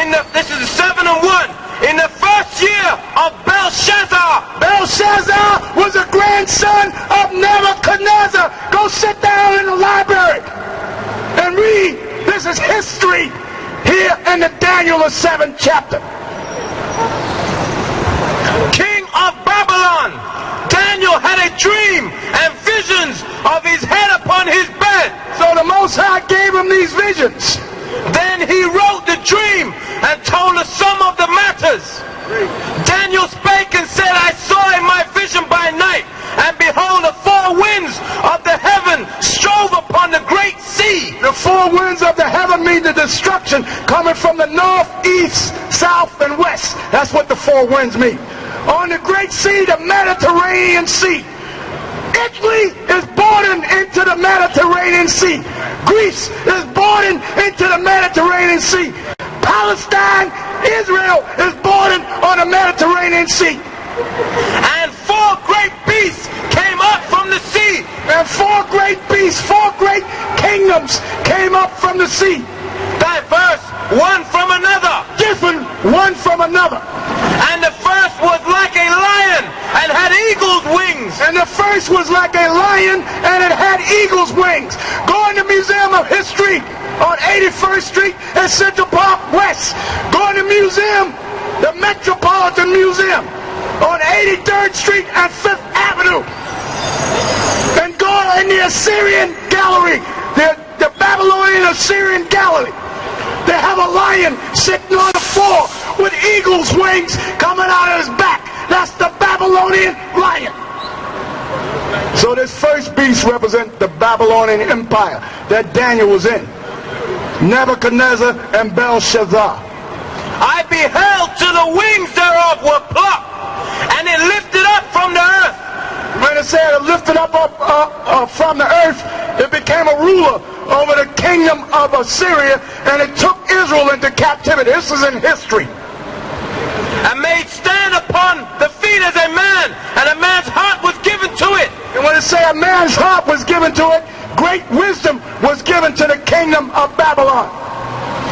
this is 7 and 1. In the first year of Belshazzar. Belshazzar was a grandson of Nebuchadnezzar. Go sit down in the library and read. This is history here in the Daniel, the 7th chapter. King of Babylon. Daniel had a dream and visions of his head upon his bed. So the Most High gave him these visions. Then he wrote the dream and told us some of the matters. Daniel spake and said, I saw in my vision by night, and behold, the 4 winds of the heaven strove upon the great sea. The 4 winds of the heaven mean the destruction coming from the north, east, south, and west. That's what the 4 winds mean. On the great sea, the Mediterranean Sea. Italy is born into the Mediterranean Sea. Greece is born into the Mediterranean Sea. Palestine, Israel is born on the Mediterranean Sea. And 4 great beasts came up from the sea. And 4 great beasts, 4 great kingdoms came up from the sea. Diverse, one from another. Different, one from another. And the first was like a lion and had eagle's wings. And the first was like a lion and it had eagle's wings. Go in the Museum of History on 81st Street and Central Park West. Go in the museum, the Metropolitan Museum on 83rd Street and 5th Avenue. And go in the Assyrian Gallery, the Babylonian Assyrian Gallery. They have a lion sitting on the floor with eagle's wings coming out of his back. That's the Babylonian lion. So this first beast represents the Babylonian Empire that Daniel was in. Nebuchadnezzar and Belshazzar. I beheld till the wings thereof were plucked, and it lifted up from the earth. When it said it lifted up from the earth, it became a ruler over the kingdom of Assyria, and it took Israel into captivity. This is in history. And made stand upon the feet as a man, and a man's heart was given to it. And when it say a man's heart was given to it, great wisdom was given to the kingdom of Babylon.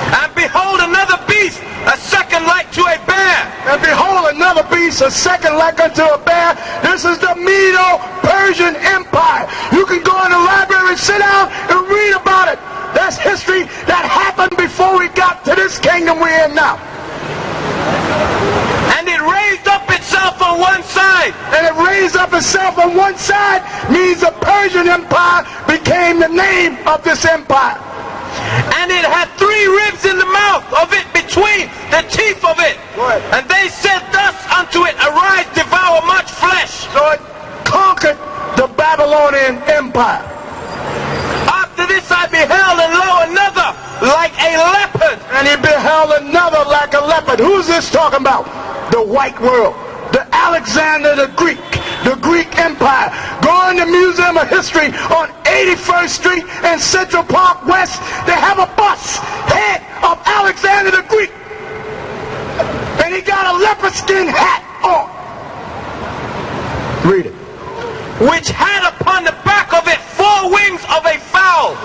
And behold, another beast, a second like to a bear. And behold, another beast, a second like unto a bear. This is the Medo-Persian Empire. You can go in the library, sit down, and read about it. That's history that happened before we got to this kingdom we're in now. And it raised up itself on one side. And it raised up itself on one side means the Persian Empire became the name of this empire. And it had 3 ribs in the mouth of it between the teeth of it. Right. And they said thus unto it, Arise, devour much flesh. So it conquered the Babylonian Empire. After this I beheld, and lo, another like a leopard. And he beheld another like a leopard. Who's this talking about? The white world. The Alexander the Greek Empire. Go in the Museum of History on 81st Street and Central Park West. They have a bust head of Alexander the Greek. And he got a leopard skin hat on. Read it. Which had upon the back of it 4 wings of a fowl.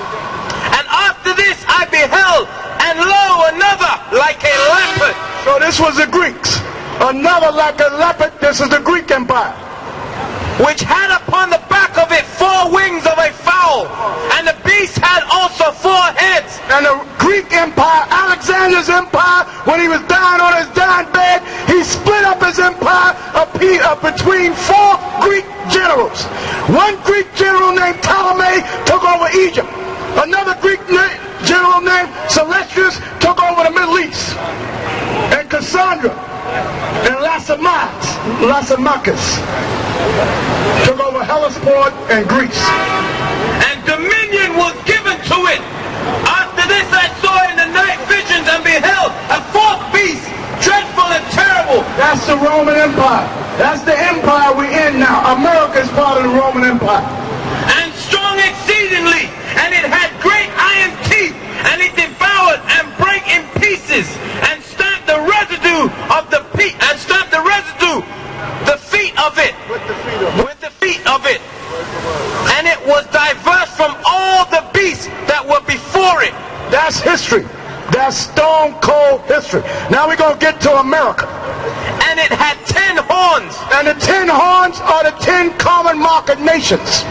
And after this I beheld, and lo, another like a leopard. So this was the Greeks. Another like a leopard. This is the Greek Empire. Which had upon the back of it 4 wings of a fowl. And the beast had also 4 heads. And the Greek Empire, Alexander's empire, when he was dying on his dying bed, he split up his empire between 4 Greek generals. One Greek general named Ptolemy took over Egypt. Another Greek general named Celestius took over the Middle East. And Cassandra and Lysimachus took over Hellespont and Greece. And dominion was given to it. After this I saw in the night visions, and beheld a 4th beast, dreadful and terrible. That's the Roman Empire. That's the empire we're in now. America is part of the Roman Empire. And strong exceedingly, and it had great iron teeth, and it devoured and brake in pieces, and stamped the residue of the feet, and stamped the residue, the feet of it, with the feet of it. And it was diverse from all the beasts that were before it. That's history. That's That's stone cold history. Now we're going to get to America. And it had 10 horns. And the 10 horns are the 10 common market nations.